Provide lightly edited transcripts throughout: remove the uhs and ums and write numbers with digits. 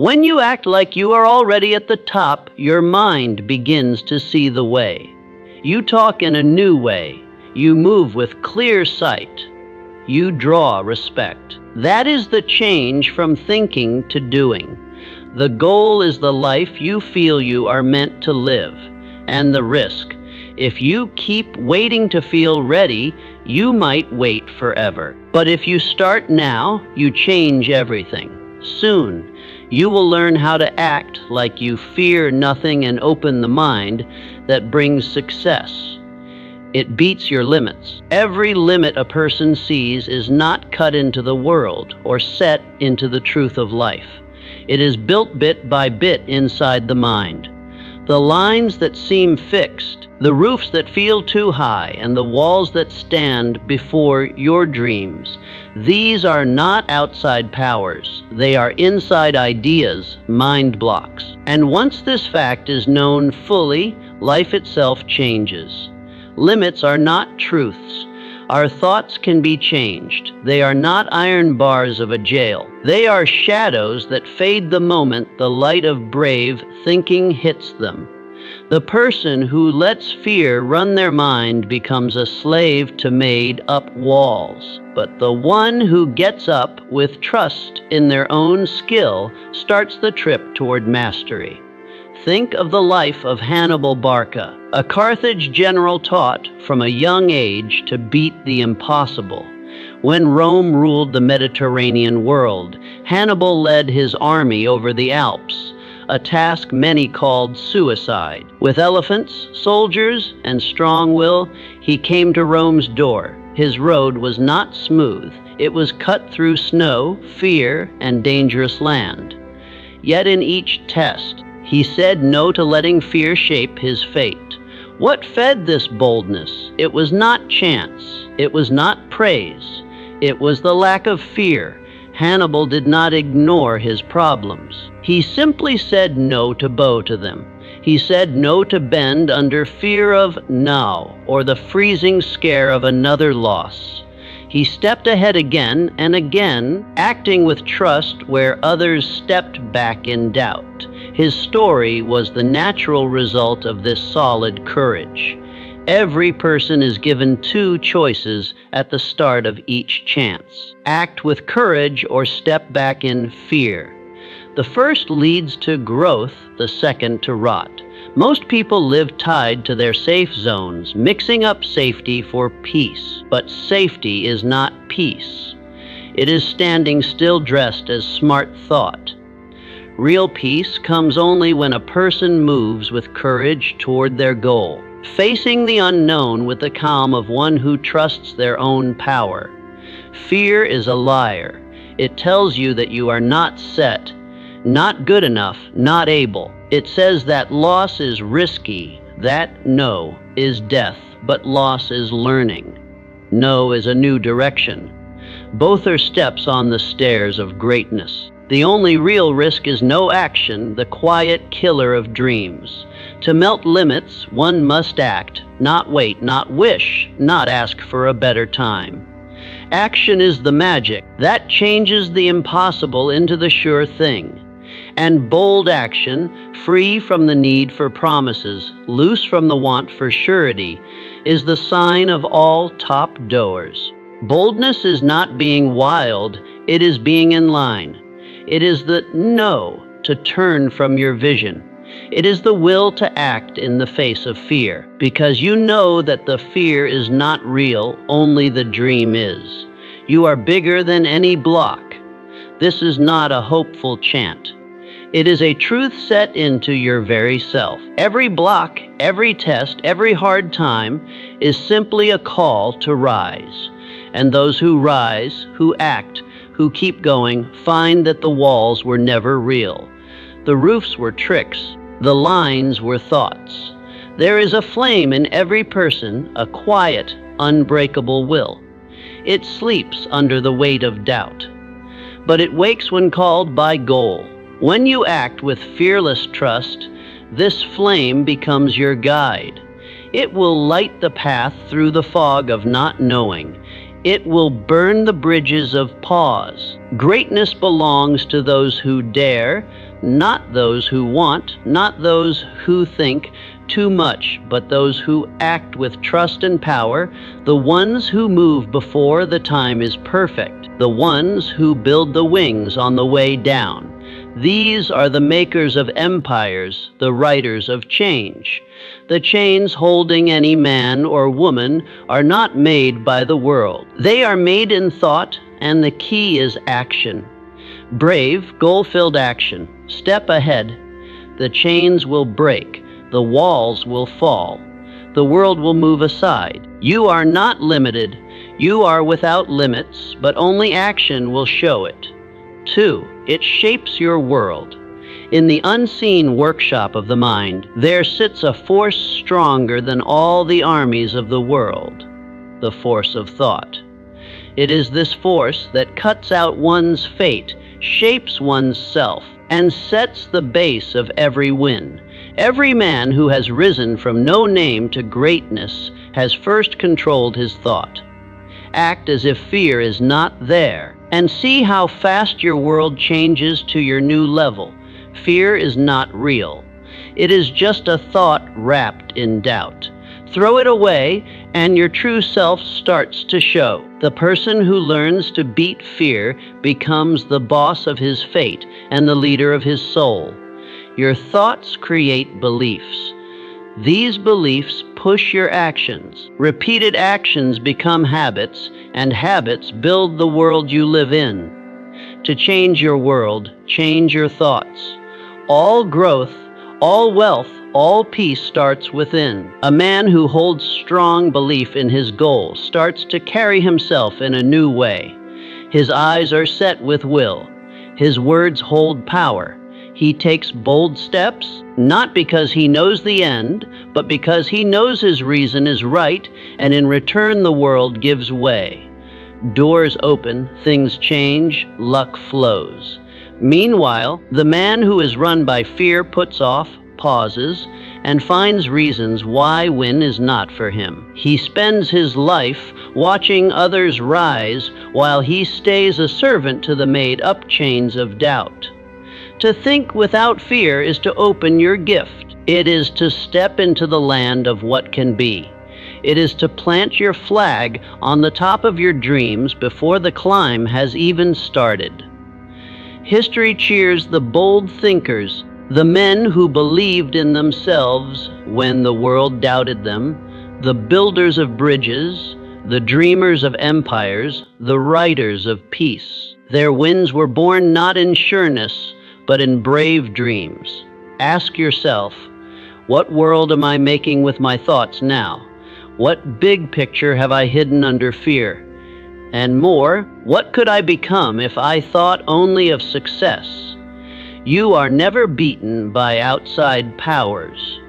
When you act like you are already at the top, your mind begins to see the way. You talk in a new way. You move with clear sight. You draw respect. That is the change from thinking to doing. The goal is the life you feel you are meant to live. And the risk. If you keep waiting to feel ready, you might wait forever. But if you start now, you change everything. Soon, you will learn how to act like you fear nothing and open the mind that brings success. It beats your limits. Every limit a person sees is not cut into the world or set into the truth of life. It is built bit by bit inside the mind. The lines that seem fixed, the roofs that feel too high, and the walls that stand before your dreams, these are not outside powers. They are inside ideas, mind blocks. And once this fact is known fully, life itself changes. Limits are not truths. Our thoughts can be changed. They are not iron bars of a jail. They are shadows that fade the moment the light of brave thinking hits them. The person who lets fear run their mind becomes a slave to made-up walls. But the one who gets up with trust in their own skill starts the trip toward mastery. Think of the life of Hannibal Barca, a Carthage general taught from a young age to beat the impossible. When Rome ruled the Mediterranean world, Hannibal led his army over the Alps, a task many called suicide. With elephants, soldiers, and strong will, he came to Rome's door. His road was not smooth. It was cut through snow, fear, and dangerous land. Yet in each test, he said no to letting fear shape his fate. What fed this boldness? It was not chance. It was not praise. It was the lack of fear. Hannibal did not ignore his problems. He simply said no to bow to them. He said no to bend under fear of now or the freezing scare of another loss. He stepped ahead again and again, acting with trust where others stepped back in doubt. His story was the natural result of this solid courage. Every person is given two choices at the start of each chance. Act with courage or step back in fear. The first leads to growth, the second to rot. Most people live tied to their safe zones, mixing up safety for peace. But safety is not peace. It is standing still dressed as smart thought. Real peace comes only when a person moves with courage toward their goal, facing the unknown with the calm of one who trusts their own power. Fear is a liar. It tells you that you are not set, not good enough, not able. It says that loss is risky, that no is death, but loss is learning. No is a new direction. Both are steps on the stairs of greatness. The only real risk is no action, the quiet killer of dreams. To melt limits, one must act, not wait, not wish, not ask for a better time. Action is the magic. That changes the impossible into the sure thing. And bold action, free from the need for promises, loose from the want for surety, is the sign of all top doers. Boldness is not being wild, it is being in line. It is the no to turn from your vision. It is the will to act in the face of fear, because you know that the fear is not real, only the dream is. You are bigger than any block. This is not a hopeful chant. It is a truth set into your very self. Every block, every test, every hard time is simply a call to rise. And those who rise, who act, who keep going, find that the walls were never real. The roofs were tricks. The lines were thoughts. There is a flame in every person, a quiet, unbreakable will. It sleeps under the weight of doubt, but it wakes when called by goal. When you act with fearless trust, this flame becomes your guide. It will light the path through the fog of not knowing. It will burn the bridges of pause. Greatness belongs to those who dare, not those who want, not those who think too much, but those who act with trust and power, the ones who move before the time is perfect, the ones who build the wings on the way down. These are the makers of empires, the writers of change. The chains holding any man or woman are not made by the world. They are made in thought, and the key is action. Brave, goal-filled action. Step ahead. The chains will break. The walls will fall. The world will move aside. You are not limited. You are without limits, but only action will show it. 2. It shapes your world. In the unseen workshop of the mind, there sits a force stronger than all the armies of the world, the force of thought. It is this force that cuts out one's fate, shapes one's self, and sets the base of every win. Every man who has risen from no name to greatness has first controlled his thought. Act as if fear is not there, and see how fast your world changes to your new level. Fear is not real. It is just a thought wrapped in doubt. Throw it away, and your true self starts to show. The person who learns to beat fear becomes the boss of his fate and the leader of his soul. Your thoughts create beliefs. These beliefs push your actions. Repeated actions become habits, and habits build the world you live in. To change your world, change your thoughts. All growth, all wealth, all peace starts within. A man who holds strong belief in his goal starts to carry himself in a new way. His eyes are set with will. His words hold power. He takes bold steps, not because he knows the end, but because he knows his reason is right, and in return the world gives way. Doors open, things change, luck flows. Meanwhile, the man who is run by fear puts off, pauses, and finds reasons why win is not for him. He spends his life watching others rise while he stays a servant to the made-up chains of doubt. To think without fear is to open your gift. It is to step into the land of what can be. It is to plant your flag on the top of your dreams before the climb has even started. History cheers the bold thinkers, the men who believed in themselves when the world doubted them, the builders of bridges, the dreamers of empires, the writers of peace. Their wins were born not in sureness, but in brave dreams. Ask yourself, what world am I making with my thoughts now? What big picture have I hidden under fear? And more, what could I become if I thought only of success? You are never beaten by outside powers.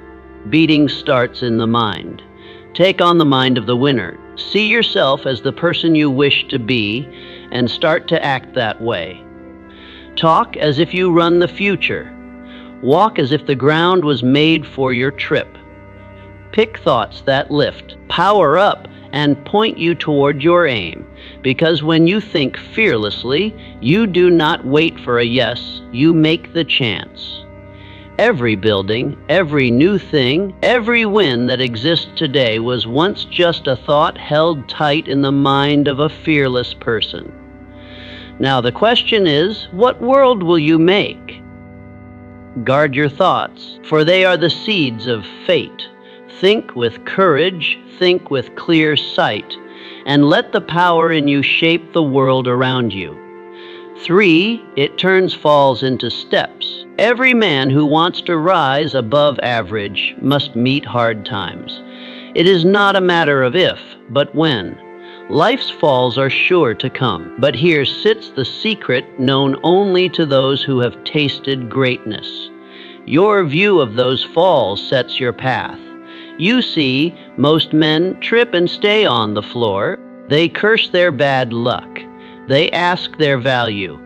Beating starts in the mind. Take on the mind of the winner. See yourself as the person you wish to be and start to act that way. Talk as if you run the future. Walk as if the ground was made for your trip. Pick thoughts that lift, power up, and point you toward your aim. Because when you think fearlessly, you do not wait for a yes, you make the chance. Every building, every new thing, every win that exists today was once just a thought held tight in the mind of a fearless person. Now the question is, what world will you make? Guard your thoughts, for they are the seeds of fate. Think with courage, think with clear sight, and let the power in you shape the world around you. 3, it turns falls into steps. Every man who wants to rise above average must meet hard times. It is not a matter of if, but when. Life's falls are sure to come, but here sits the secret known only to those who have tasted greatness. Your view of those falls sets your path. You see, most men trip and stay on the floor. They curse their bad luck. They ask their value.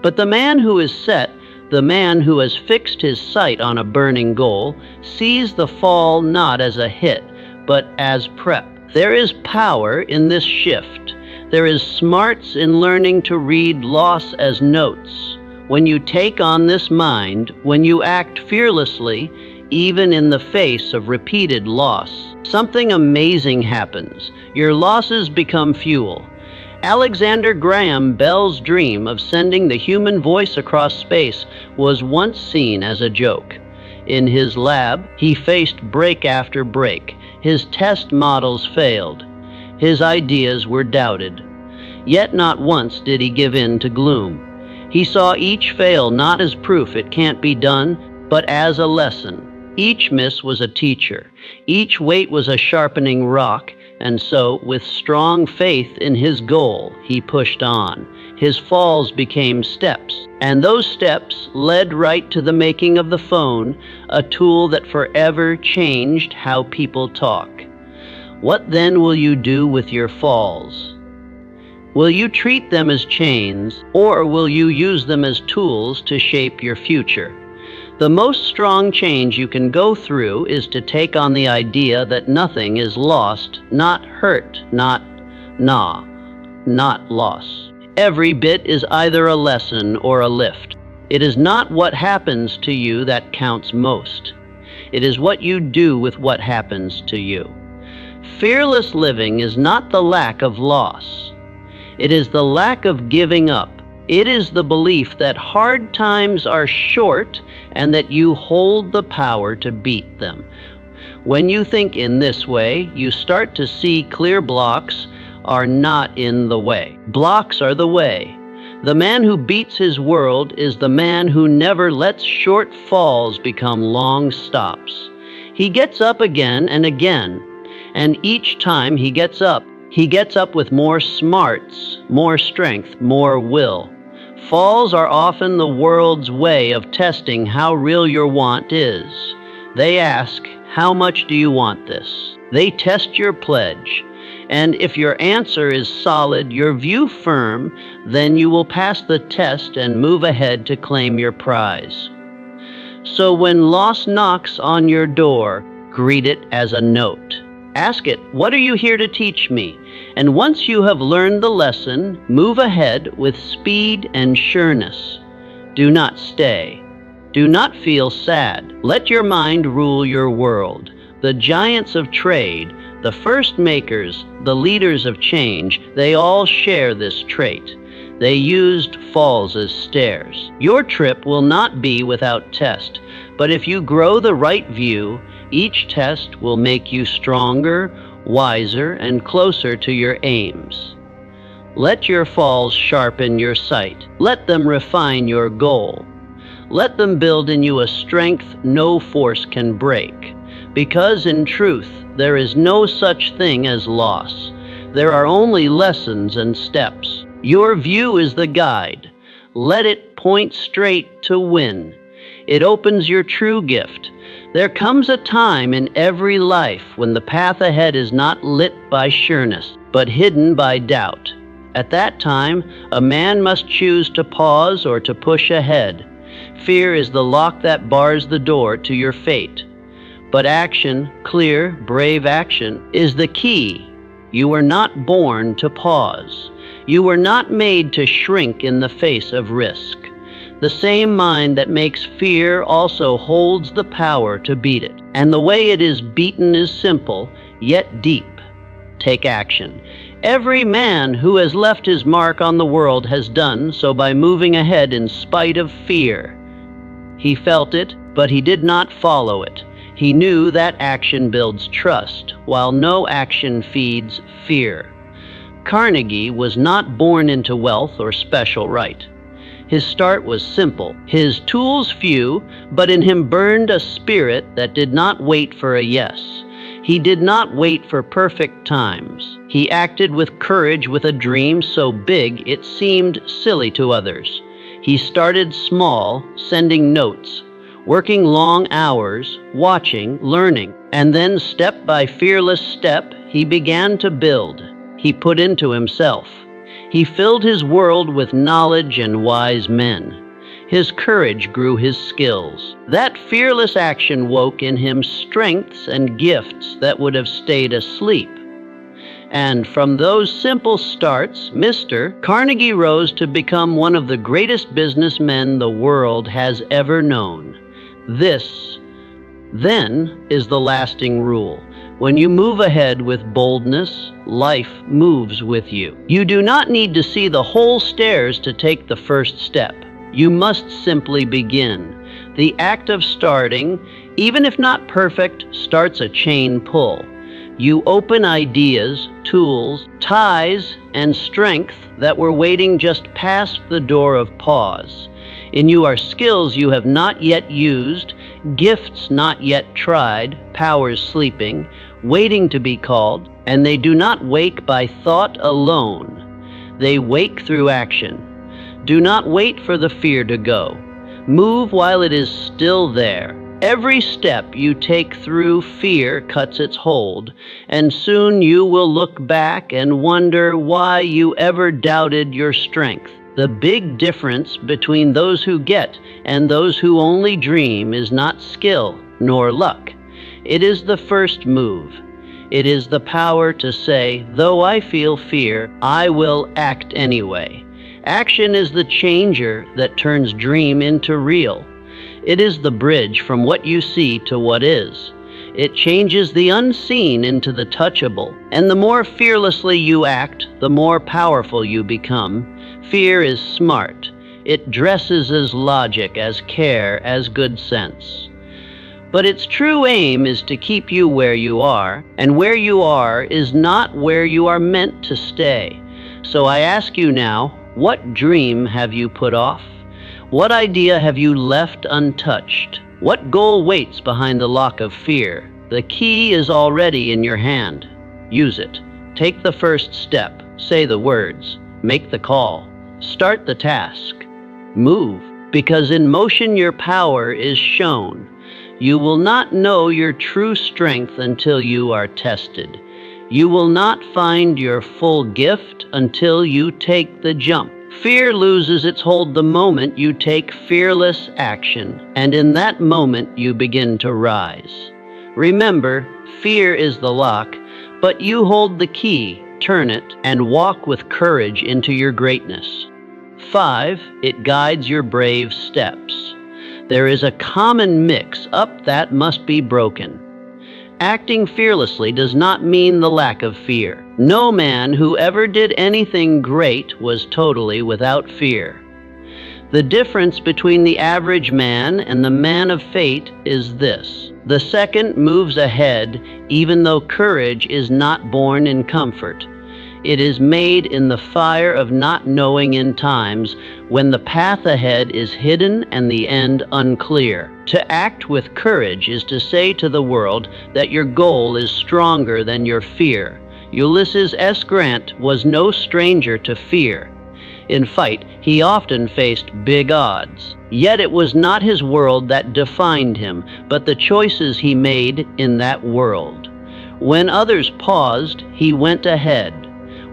But the man who is set, the man who has fixed his sight on a burning goal, sees the fall not as a hit, but as prep. There is power in this shift. There is smarts in learning to read loss as notes. When you take on this mind, when you act fearlessly, even in the face of repeated loss, something amazing happens. Your losses become fuel. Alexander Graham Bell's dream of sending the human voice across space was once seen as a joke. In his lab, he faced break after break. His test models failed. His ideas were doubted. Yet not once did he give in to gloom. He saw each fail not as proof it can't be done, but as a lesson. Each miss was a teacher. Each weight was a sharpening rock. And so, with strong faith in his goal, he pushed on. His falls became steps, and those steps led right to the making of the phone, a tool that forever changed how people talk. What then will you do with your falls? Will you treat them as chains, or will you use them as tools to shape your future? The most strong change you can go through is to take on the idea that nothing is lost, not hurt, not loss. Every bit is either a lesson or a lift. It is not what happens to you that counts most. It is what you do with what happens to you. Fearless living is not the lack of loss. It is the lack of giving up. It is the belief that hard times are short and that you hold the power to beat them. When you think in this way, you start to see clear blocks are not in the way. Blocks are the way. The man who beats his world is the man who never lets short falls become long stops. He gets up again and again, and each time he gets up with more smarts, more strength, more will. Falls are often the world's way of testing how real your want is. They ask, how much do you want this? They test your pledge. And if your answer is solid, your view firm, then you will pass the test and move ahead to claim your prize. So when loss knocks on your door, greet it as a note. Ask it, what are you here to teach me? And once you have learned the lesson, move ahead with speed and sureness. Do not stay. Do not feel sad. Let your mind rule your world. The giants of trade, the first makers, the leaders of change, they all share this trait. They used falls as stairs. Your trip will not be without test, but if you grow the right view, each test will make you stronger, wiser, and closer to your aims. Let your falls sharpen your sight. Let them refine your goal. Let them build in you a strength no force can break. Because in truth, there is no such thing as loss. There are only lessons and steps. Your view is the guide. Let it point straight to win. It opens your true gift. There comes a time in every life when the path ahead is not lit by sureness, but hidden by doubt. At that time, a man must choose to pause or to push ahead. Fear is the lock that bars the door to your fate. But action, clear, brave action, is the key. You were not born to pause. You were not made to shrink in the face of risk. The same mind that makes fear also holds the power to beat it. And the way it is beaten is simple, yet deep. Take action. Every man who has left his mark on the world has done so by moving ahead in spite of fear. He felt it, but he did not follow it. He knew that action builds trust, while no action feeds fear. Carnegie was not born into wealth or special right. His start was simple, his tools few, but in him burned a spirit that did not wait for a yes. He did not wait for perfect times. He acted with courage with a dream so big it seemed silly to others. He started small, sending notes, working long hours, watching, learning, and then step by fearless step, he began to build. He put into himself. He filled his world with knowledge and wise men. His courage grew his skills. That fearless action woke in him strengths and gifts that would have stayed asleep. And from those simple starts, Mr. Carnegie rose to become one of the greatest businessmen the world has ever known. This, then, is the lasting rule. When you move ahead with boldness, life moves with you. You do not need to see the whole stairs to take the first step. You must simply begin. The act of starting, even if not perfect, starts a chain pull. You open ideas, tools, ties, and strength that were waiting just past the door of pause. In you are skills you have not yet used, gifts not yet tried, powers sleeping, waiting to be called, and they do not wake by thought alone. They wake through action. Do not wait for the fear to go. Move while it is still there. Every step you take through fear cuts its hold, and soon you will look back and wonder why you ever doubted your strength. The big difference between those who get and those who only dream is not skill nor luck. It is the first move. It is the power to say, though I feel fear, I will act anyway. Action is the changer that turns dream into real. It is the bridge from what you see to what is. It changes the unseen into the touchable, and the more fearlessly you act, the more powerful you become. Fear is smart. It dresses as logic, as care, as good sense. But its true aim is to keep you where you are, and where you are is not where you are meant to stay. So I ask you now, what dream have you put off? What idea have you left untouched? What goal waits behind the lock of fear? The key is already in your hand. Use it. Take the first step. Say the words. Make the call. Start the task. Move, because in motion your power is shown. You will not know your true strength until you are tested. You will not find your full gift until you take the jump. Fear loses its hold the moment you take fearless action, and in that moment you begin to rise. Remember, fear is the lock, but you hold the key, turn it, and walk with courage into your greatness. 5, it guides your brave steps. There is a common mix-up that must be broken. Acting fearlessly does not mean the lack of fear. No man who ever did anything great was totally without fear. The difference between the average man and the man of fate is this. The second moves ahead even though courage is not born in comfort. It is made in the fire of not knowing in times when the path ahead is hidden and the end unclear. To act with courage is to say to the world that your goal is stronger than your fear. Ulysses S. Grant was no stranger to fear. In fight, he often faced big odds. Yet it was not his world that defined him, but the choices he made in that world. When others paused, he went ahead.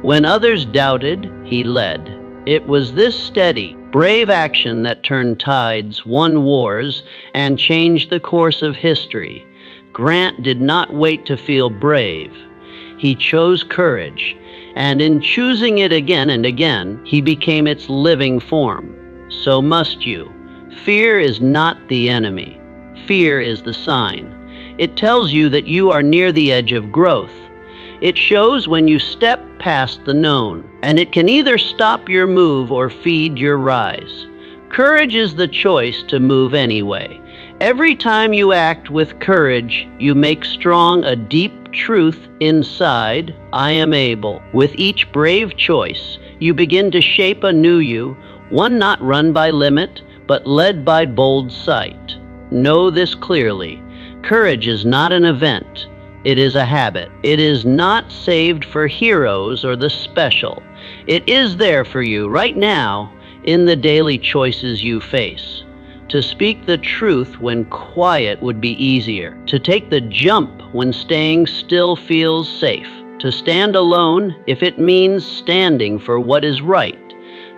When others doubted, he led. It was this steady, brave action that turned tides, won wars, and changed the course of history. Grant did not wait to feel brave. He chose courage, and in choosing it again and again, he became its living form. So must you. Fear is not the enemy. Fear is the sign. It tells you that you are near the edge of growth. It shows when you step past the known, and it can either stop your move or feed your rise. Courage is the choice to move anyway. Every time you act with courage, you make strong a deep truth inside, I am able. With each brave choice, you begin to shape a new you, one not run by limit, but led by bold sight. Know this clearly. Courage is not an event. It is a habit. It is not saved for heroes or the special. It is there for you right now in the daily choices you face. To speak the truth when quiet would be easier. To take the jump when staying still feels safe. To stand alone if it means standing for what is right.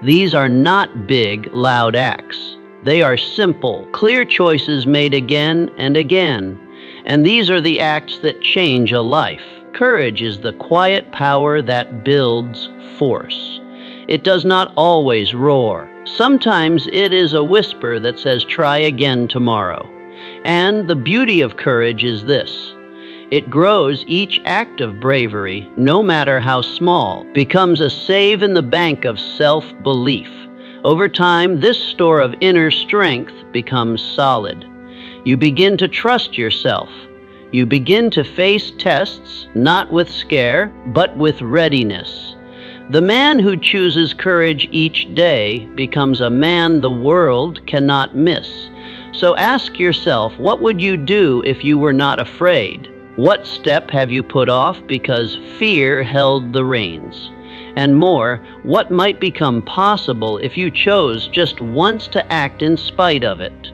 These are not big, loud acts. They are simple, clear choices made again and again. And these are the acts that change a life. Courage is the quiet power that builds force. It does not always roar. Sometimes it is a whisper that says, "Try again tomorrow." And the beauty of courage is this: it grows. Each act of bravery, no matter how small, becomes a save in the bank of self-belief. Over time, this store of inner strength becomes solid. You begin to trust yourself. You begin to face tests, not with scare, but with readiness. The man who chooses courage each day becomes a man the world cannot miss. So ask yourself, what would you do if you were not afraid? What step have you put off because fear held the reins? And more, what might become possible if you chose just once to act in spite of it?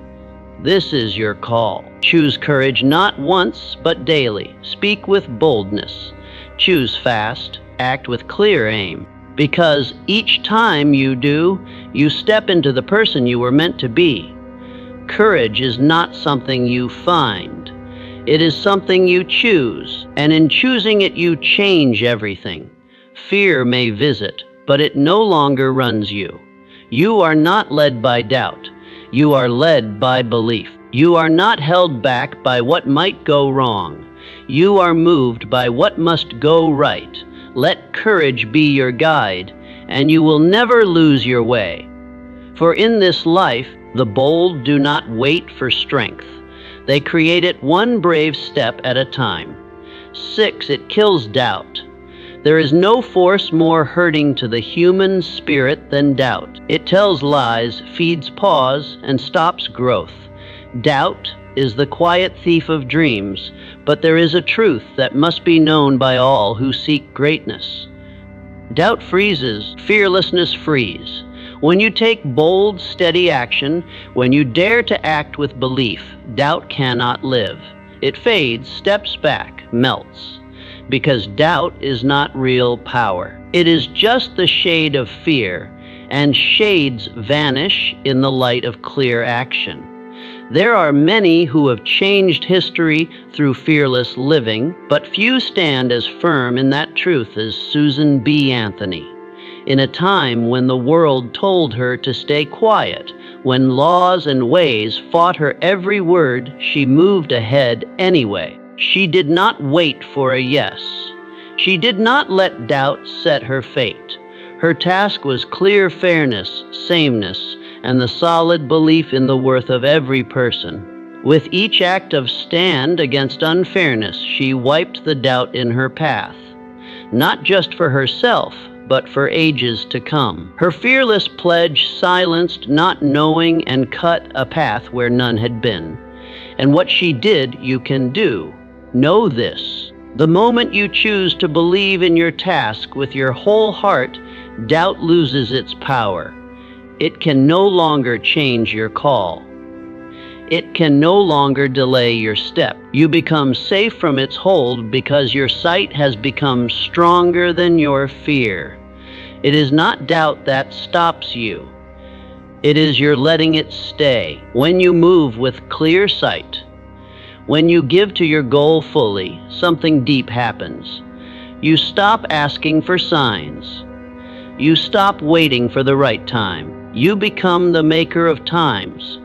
This is your call. Choose courage not once, but daily. Speak with boldness. Choose fast. Act with clear aim. Because each time you do, you step into the person you were meant to be. Courage is not something you find. It is something you choose, and in choosing it, you change everything. Fear may visit, but it no longer runs you. You are not led by doubt. You are led by belief. You are not held back by what might go wrong. You are moved by what must go right. Let courage be your guide, and you will never lose your way. For in this life, the bold do not wait for strength. They create it one brave step at a time. 6, it kills doubt. There is no force more hurting to the human spirit than doubt. It tells lies, feeds pause, and stops growth. Doubt is the quiet thief of dreams, but there is a truth that must be known by all who seek greatness. Doubt freezes, fearlessness frees. When you take bold, steady action, when you dare to act with belief, doubt cannot live. It fades, steps back, melts. Because doubt is not real power. It is just the shade of fear, and shades vanish in the light of clear action. There are many who have changed history through fearless living, but few stand as firm in that truth as Susan B. Anthony. In a time when the world told her to stay quiet, when laws and ways fought her every word, she moved ahead anyway. She did not wait for a yes. She did not let doubt set her fate. Her task was clear fairness, sameness, and the solid belief in the worth of every person. With each act of stand against unfairness, she wiped the doubt in her path, not just for herself, but for ages to come. Her fearless pledge silenced not knowing and cut a path where none had been. And what she did, you can do. Know this: the moment you choose to believe in your task with your whole heart, doubt loses its power. It can no longer change your call. It can no longer delay your step. You become safe from its hold because your sight has become stronger than your fear. It is not doubt that stops you. It is your letting it stay. When you move with clear sight, when you give to your goal fully, something deep happens. You stop asking for signs. You stop waiting for the right time. You become the maker of times.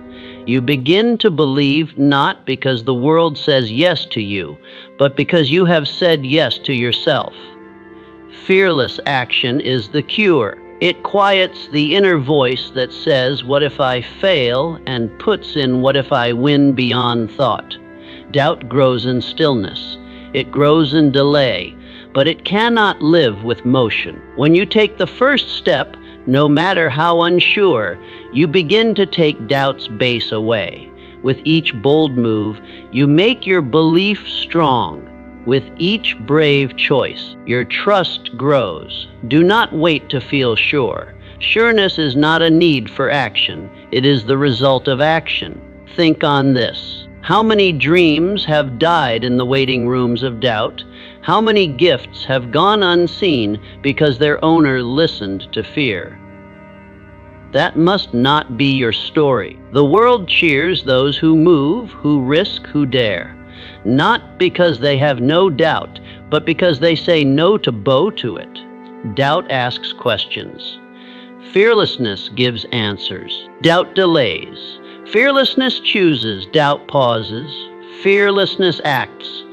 You begin to believe not because the world says yes to you, but because you have said yes to yourself. Fearless action is the cure. It quiets the inner voice that says, "What if I fail?" and puts in "What if I win?" beyond thought. Doubt grows in stillness. It grows in delay, but it cannot live with motion. When you take the first step, no matter how unsure, you begin to take doubt's base away. With each bold move, you make your belief strong. With each brave choice, your trust grows. Do not wait to feel sure. Sureness is not a need for action. It is the result of action. Think on this. How many dreams have died in the waiting rooms of doubt? How many gifts have gone unseen because their owner listened to fear? That must not be your story. The world cheers those who move, who risk, who dare. not because they have no doubt, but because they say no to bow to it. Doubt asks questions. Fearlessness gives answers. Doubt delays. Fearlessness chooses. Doubt pauses. Fearlessness acts.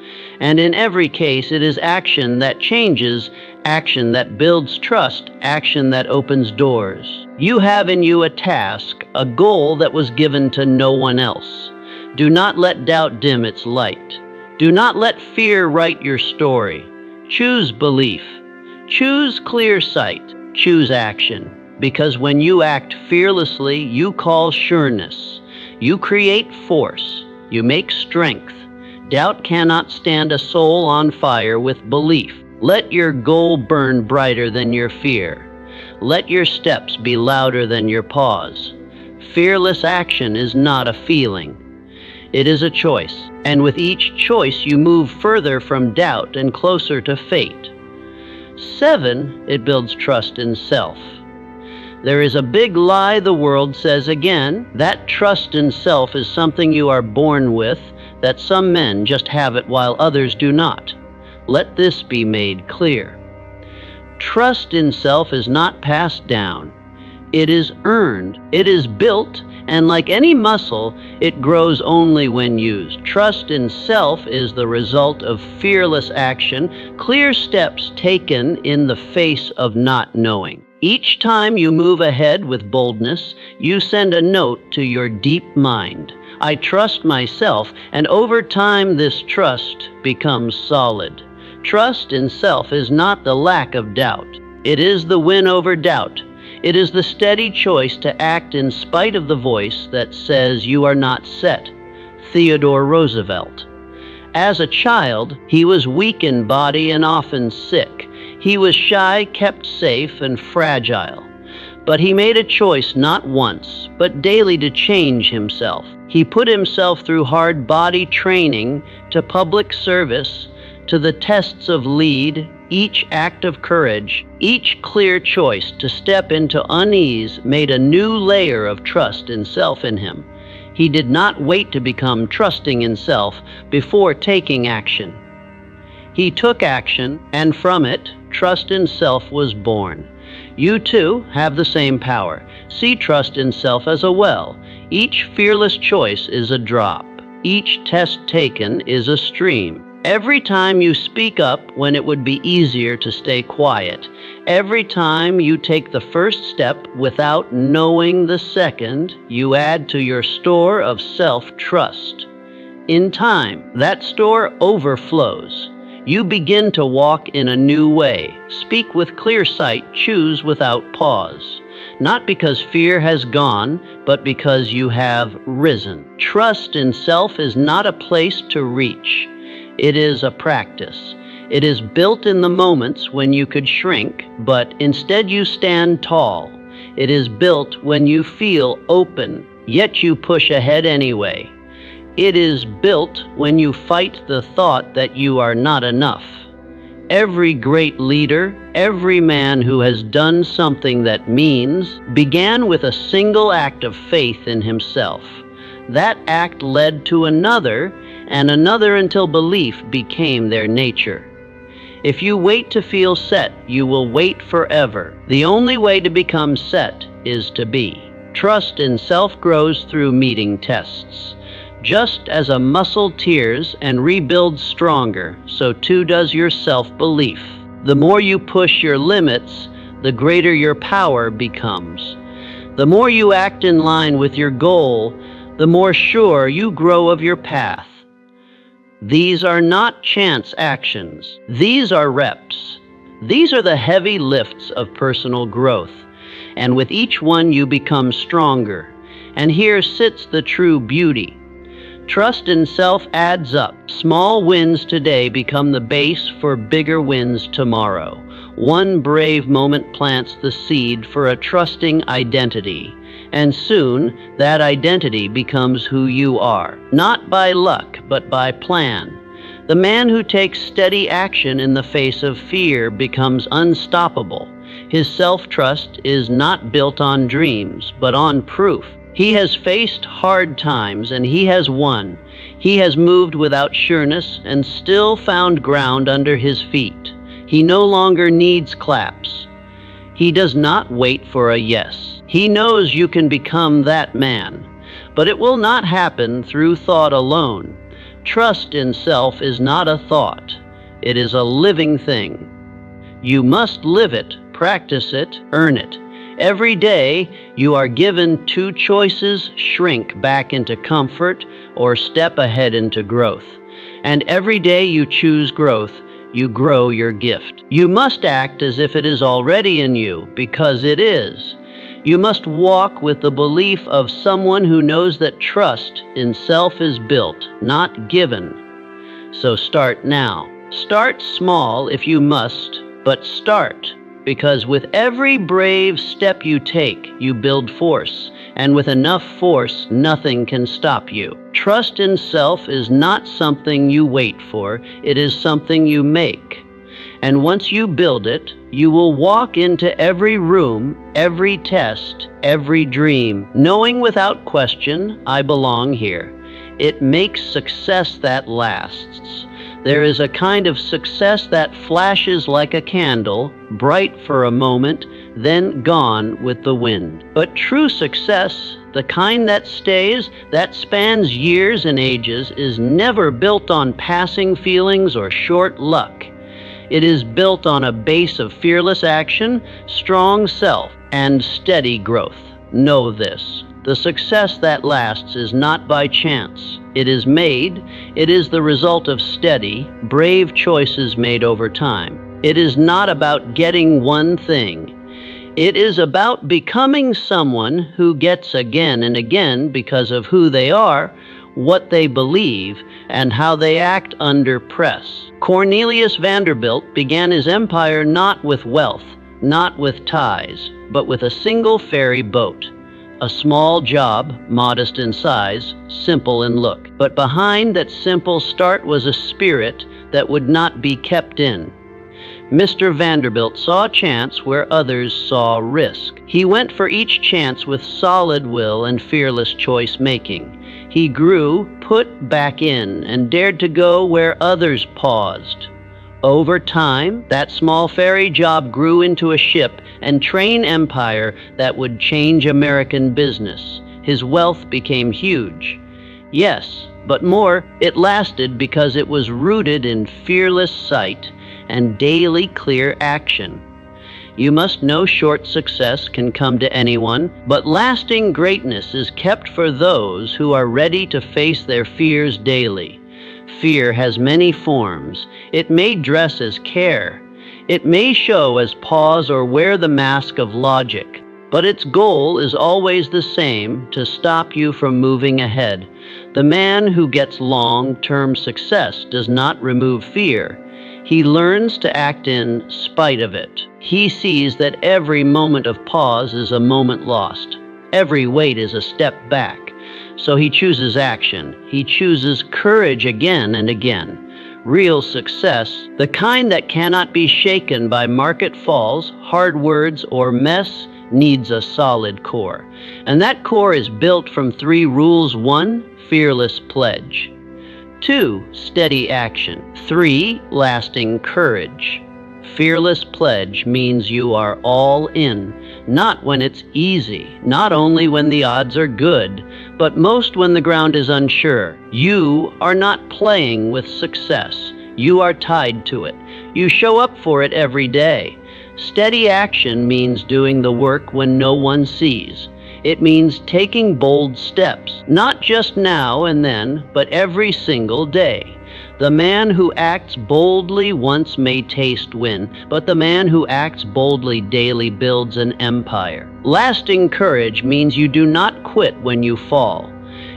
And in every case, it is action that changes, action that builds trust, action that opens doors. You have in you a task, a goal that was given to no one else. Do not let doubt dim its light. Do not let fear write your story. Choose belief. Choose clear sight. Choose action. Because when you act fearlessly, you call sureness. You create force. You make strength. Doubt cannot stand a soul on fire with belief. Let your goal burn brighter than your fear. Let your steps be louder than your pause. Fearless action is not a feeling. It is a choice, and with each choice you move further from doubt and closer to fate. 7, it builds trust in self. There is a big lie the world says again, that trust in self is something you are born with, that some men just have it while others do not. Let this be made clear. Trust in self is not passed down. It is earned. It is built, and like any muscle, it grows only when used. Trust in self is the result of fearless action, clear steps taken in the face of not knowing. Each time you move ahead with boldness, you send a note to your deep mind. I trust myself, and over time this trust becomes solid. Trust in self is not the lack of doubt. It is the win over doubt. It is the steady choice to act in spite of the voice that says you are not set. Theodore Roosevelt. As a child, he was weak in body and often sick. He was shy, kept safe, and fragile. But he made a choice not once, but daily to change himself. He put himself through hard body training, to public service, to the tests of lead, each act of courage, each clear choice to step into unease made a new layer of trust in self in him. He did not wait to become trusting in self before taking action. He took action, and from it, trust in self was born. You too have the same power. See trust in self as a well. Each fearless choice is a drop. Each test taken is a stream. Every time you speak up when it would be easier to stay quiet, every time you take the first step without knowing the second, you add to your store of self-trust. In time, that store overflows. You begin to walk in a new way, speak with clear sight, choose without pause. Not because fear has gone, but because you have risen. Trust in self is not a place to reach. It is a practice. It is built in the moments when you could shrink, but instead you stand tall. It is built when you feel open, yet you push ahead anyway. It is built when you fight the thought that you are not enough. Every great leader, every man who has done something that means, began with a single act of faith in himself. That act led to another, and another until belief became their nature. If you wait to feel set, you will wait forever. The only way to become set is to be. Trust in self grows through meeting tests. Just as a muscle tears and rebuilds stronger, so too does your self-belief. The more you push your limits, the greater your power becomes. The more you act in line with your goal, the more sure you grow of your path. These are not chance actions. These are reps. These are the heavy lifts of personal growth. And with each one you become stronger. And here sits the true beauty. Trust in self adds up. Small wins today become the base for bigger wins tomorrow. One brave moment plants the seed for a trusting identity. And soon, that identity becomes who you are. Not by luck, but by plan. The man who takes steady action in the face of fear becomes unstoppable. His self-trust is not built on dreams, but on proof. He has faced hard times and he has won. He has moved without sureness and still found ground under his feet. He no longer needs claps. He does not wait for a yes. He knows you can become that man, but it will not happen through thought alone. Trust in self is not a thought. It is a living thing. You must live it, practice it, earn it. Every day you are given two choices: shrink back into comfort or step ahead into growth. And every day you choose growth, you grow your gift. You must act as if it is already in you, because it is. You must walk with the belief of someone who knows that trust in self is built, not given. So start now. Start small if you must, but start. Because with every brave step you take, you build force, and with enough force, nothing can stop you. Trust in self is not something you wait for, it is something you make. And once you build it, you will walk into every room, every test, every dream, knowing without question, I belong here. It makes success that lasts. There is a kind of success that flashes like a candle, bright for a moment, then gone with the wind. But true success, the kind that stays, that spans years and ages, is never built on passing feelings or short luck. It is built on a base of fearless action, strong self, and steady growth. Know this. The success that lasts is not by chance. It is made. It is the result of steady, brave choices made over time. It is not about getting one thing. It is about becoming someone who gets again and again because of who they are, what they believe, and how they act under press. Cornelius Vanderbilt began his empire not with wealth, not with ties, but with a single ferry boat. A small job, modest in size, simple in look. But behind that simple start was a spirit that would not be kept in. Mr. Vanderbilt saw chance where others saw risk. He went for each chance with solid will and fearless choice making. He grew, put back in, and dared to go where others paused. Over time, that small ferry job grew into a ship and train empire that would change American business. His wealth became huge. Yes, but more, it lasted because it was rooted in fearless sight and daily clear action. You must know short success can come to anyone, but lasting greatness is kept for those who are ready to face their fears daily. Fear has many forms. It may dress as care. It may show as pause or wear the mask of logic. But its goal is always the same: to stop you from moving ahead. The man who gets long-term success does not remove fear. He learns to act in spite of it. He sees that every moment of pause is a moment lost. Every wait is a step back. So he chooses action. He chooses courage again and again. Real success, the kind that cannot be shaken by market falls, hard words, or mess, needs a solid core. And that core is built from 3 rules. 1, fearless pledge. 2, steady action. 3, lasting courage. Fearless pledge means you are all in, not when it's easy, not only when the odds are good, but most when the ground is unsure. You are not playing with success. You are tied to it. You show up for it every day. Steady action means doing the work when no one sees. It means taking bold steps, not just now and then, but every single day. The man who acts boldly once may taste win, but the man who acts boldly daily builds an empire. Lasting courage means you do not quit when you fall.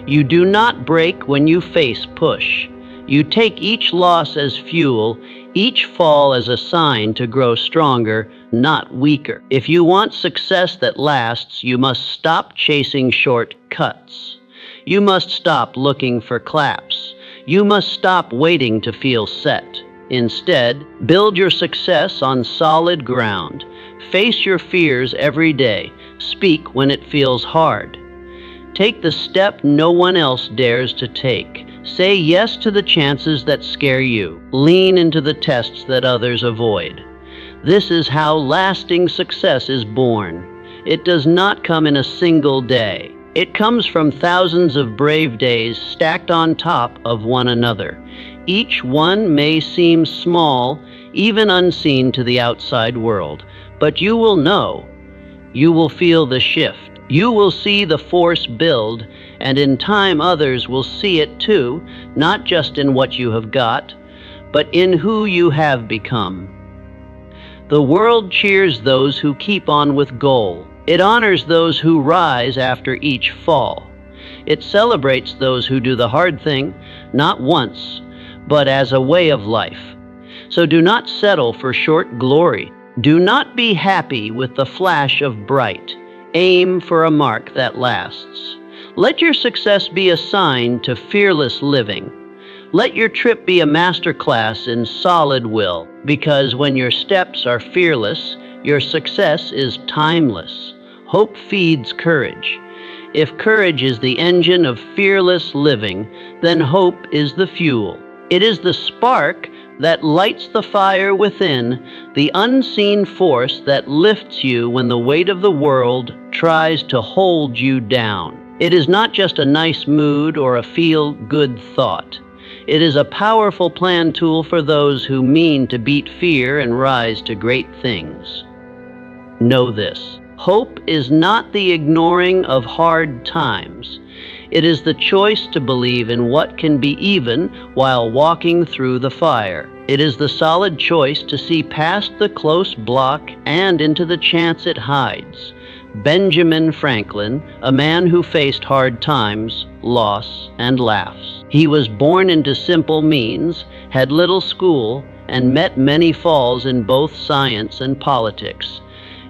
You do not break when you face push. You take each loss as fuel, each fall as a sign to grow stronger, not weaker. If you want success that lasts, you must stop chasing shortcuts. You must stop looking for claps. You must stop waiting to feel set. Instead, build your success on solid ground. Face your fears every day. Speak when it feels hard. Take the step no one else dares to take. Say yes to the chances that scare you. Lean into the tests that others avoid. This is how lasting success is born. It does not come in a single day. It comes from thousands of brave days stacked on top of one another. Each one may seem small, even unseen to the outside world, but you will know. You will feel the shift. You will see the force build, and in time others will see it too, not just in what you have got, but in who you have become. The world cheers those who keep on with goal. It honors those who rise after each fall. It celebrates those who do the hard thing, not once, but as a way of life. So do not settle for short glory. Do not be happy with the flash of bright. Aim for a mark that lasts. Let your success be a sign to fearless living. Let your trip be a masterclass in solid will, because when your steps are fearless, your success is timeless. Hope feeds courage. If courage is the engine of fearless living, then hope is the fuel. It is the spark that lights the fire within, the unseen force that lifts you when the weight of the world tries to hold you down. It is not just a nice mood or a feel-good thought. It is a powerful plan tool for those who mean to beat fear and rise to great things. Know this: hope is not the ignoring of hard times. It is the choice to believe in what can be even while walking through the fire. It is the solid choice to see past the close block and into the chance it hides. Benjamin Franklin, a man who faced hard times, loss, and laughs. He was born into simple means, had little school, and met many falls in both science and politics.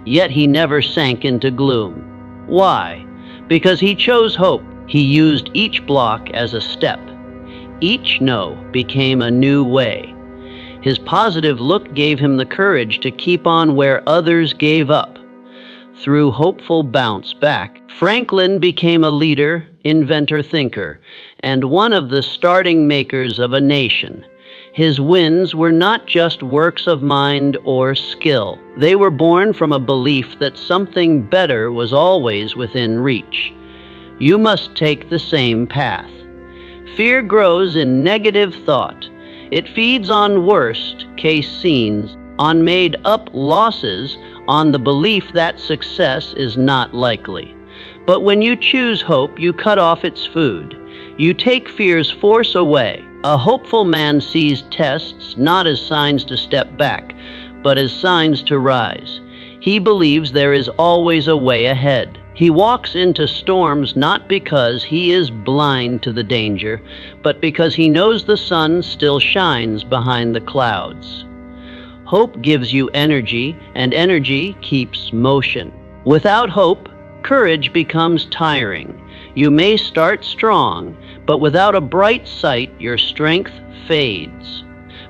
Yet he never sank into gloom. Why? Because he chose hope. He used each block as a step. Each no became a new way. His positive look gave him the courage to keep on where others gave up. Through hopeful bounce back, Franklin became a leader, inventor, thinker, and one of the starting makers of a nation. His wins were not just works of mind or skill. They were born from a belief that something better was always within reach. You must take the same path. Fear grows in negative thought. It feeds on worst-case scenes, on made-up losses, on the belief that success is not likely. But when you choose hope, you cut off its food. You take fear's force away. A hopeful man sees tests not as signs to step back, but as signs to rise. He believes there is always a way ahead. He walks into storms not because he is blind to the danger, but because he knows the sun still shines behind the clouds. Hope gives you energy, and energy keeps motion. Without hope, courage becomes tiring. You may start strong, but without a bright sight, your strength fades.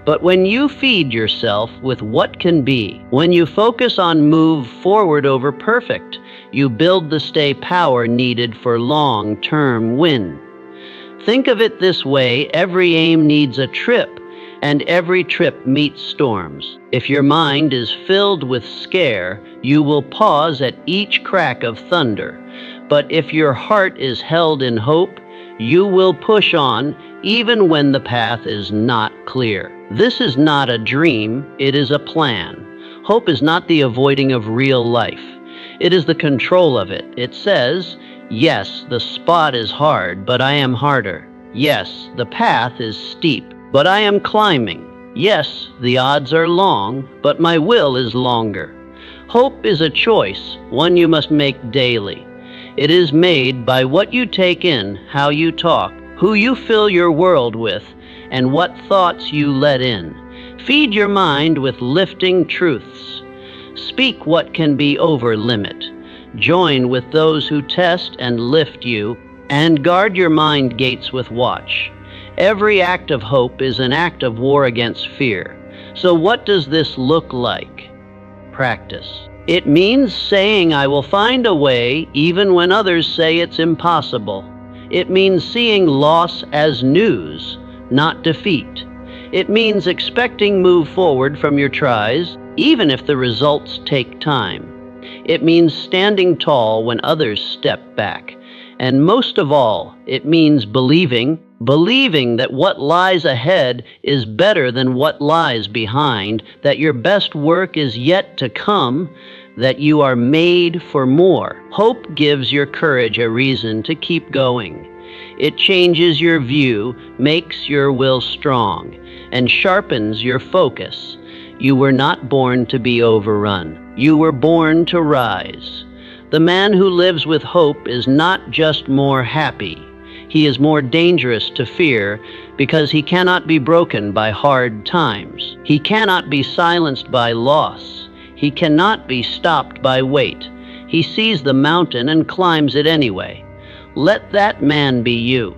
But when you feed yourself with what can be, when you focus on move forward over perfect, you build the stay power needed for long-term win. Think of it this way: every aim needs a trip, and every trip meets storms. If your mind is filled with scare, you will pause at each crack of thunder. But if your heart is held in hope, you will push on even when the path is not clear. This is not a dream, it is a plan. Hope is not the avoiding of real life. It is the control of it. It says, yes, the spot is hard, but I am harder. Yes, the path is steep, but I am climbing. Yes, the odds are long, but my will is longer. Hope is a choice, one you must make daily. It is made by what you take in, how you talk, who you fill your world with, and what thoughts you let in. Feed your mind with lifting truths. Speak what can be over limit. Join with those who test and lift you, and guard your mind gates with watch. Every act of hope is an act of war against fear. So what does this look like? Practice. It means saying, I will find a way even when others say it's impossible. It means seeing loss as news, not defeat. It means expecting move forward from your tries, even if the results take time. It means standing tall when others step back. And most of all, it means believing that what lies ahead is better than what lies behind, that your best work is yet to come, that you are made for more. Hope gives your courage a reason to keep going. It changes your view, makes your will strong, and sharpens your focus. You were not born to be overrun. You were born to rise. The man who lives with hope is not just more happy. He is more dangerous to fear because he cannot be broken by hard times. He cannot be silenced by loss. He cannot be stopped by weight. He sees the mountain and climbs it anyway. Let that man be you.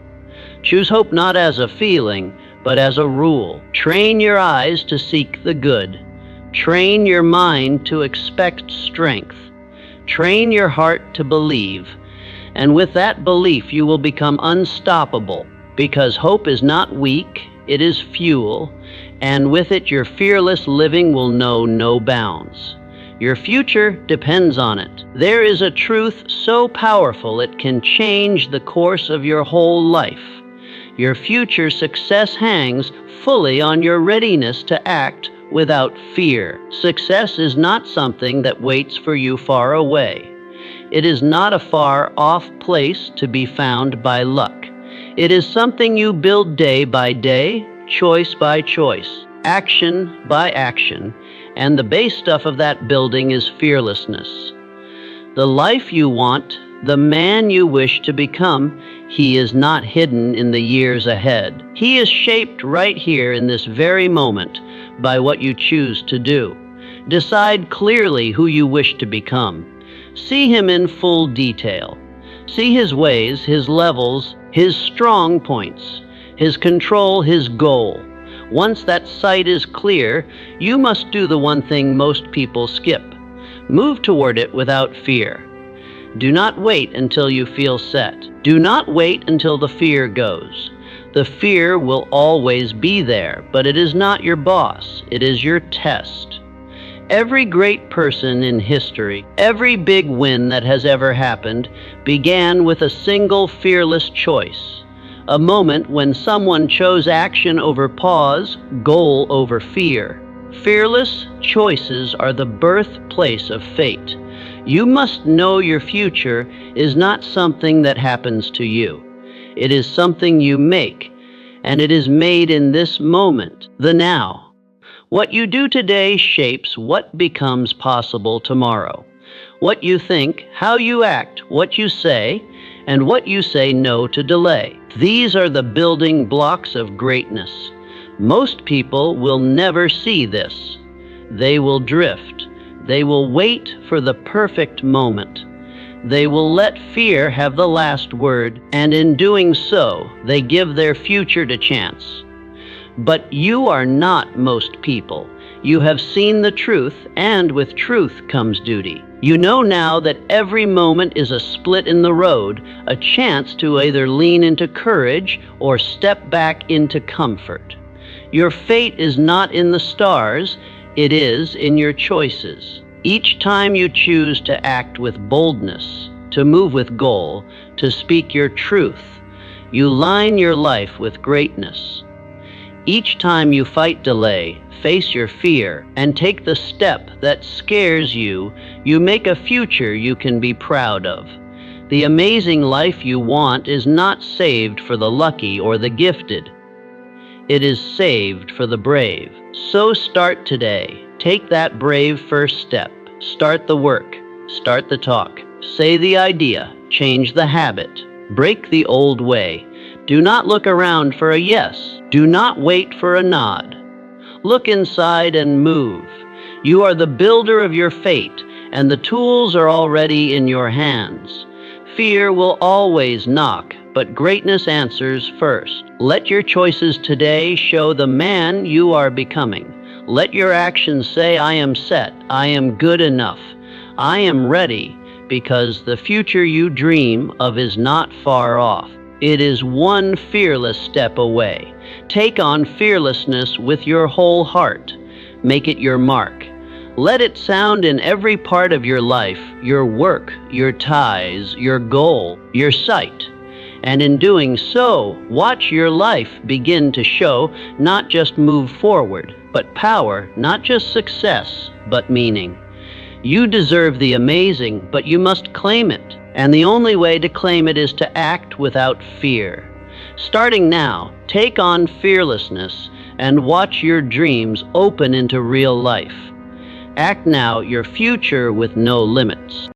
Choose hope not as a feeling, but as a rule. Train your eyes to seek the good. Train your mind to expect strength. Train your heart to believe. And with that belief, you will become unstoppable, because hope is not weak, it is fuel, and with it your fearless living will know no bounds. Your future depends on it. There is a truth so powerful it can change the course of your whole life. Your future success hangs fully on your readiness to act without fear. Success is not something that waits for you far away. It is not a far-off place to be found by luck. It is something you build day by day, choice by choice, action by action, and the base stuff of that building is fearlessness. The life you want, the man you wish to become, he is not hidden in the years ahead. He is shaped right here in this very moment by what you choose to do. Decide clearly who you wish to become. See him in full detail. See his ways, his levels, his strong points, his control, his goal. Once that sight is clear, you must do the one thing most people skip. Move toward it without fear. Do not wait until you feel set. Do not wait until the fear goes. The fear will always be there, but it is not your boss. It is your test. Every great person in history, every big win that has ever happened, began with a single fearless choice. A moment when someone chose action over pause, goal over fear. Fearless choices are the birthplace of fate. You must know your future is not something that happens to you. It is something you make, and it is made in this moment, the now. What you do today shapes what becomes possible tomorrow. What you think, how you act, what you say, and what you say no to delay. These are the building blocks of greatness. Most people will never see this. They will drift. They will wait for the perfect moment. They will let fear have the last word, and in doing so, they give their future to chance. But you are not most people. You have seen the truth, and with truth comes duty. You know now that every moment is a split in the road, a chance to either lean into courage or step back into comfort. Your fate is not in the stars, it is in your choices. Each time you choose to act with boldness, to move with goal, to speak your truth, you line your life with greatness. Each time you fight delay, face your fear, and take the step that scares you, you make a future you can be proud of. The amazing life you want is not saved for the lucky or the gifted. It is saved for the brave. So start today. Take that brave first step. Start the work. Start the talk. Say the idea. Change the habit. Break the old way. Do not look around for a yes. Do not wait for a nod. Look inside and move. You are the builder of your fate, and the tools are already in your hands. Fear will always knock, but greatness answers first. Let your choices today show the man you are becoming. Let your actions say, I am set, I am good enough, I am ready because the future you dream of is not far off. It is one fearless step away. Take on fearlessness with your whole heart. Make it your mark. Let it sound in every part of your life, your work, your ties, your goal, your sight. And in doing so, watch your life begin to show not just move forward, but power, not just success, but meaning. You deserve the amazing, but you must claim it. And the only way to claim it is to act without fear. Starting now, take on fearlessness and watch your dreams open into real life. Act now your future with no limits.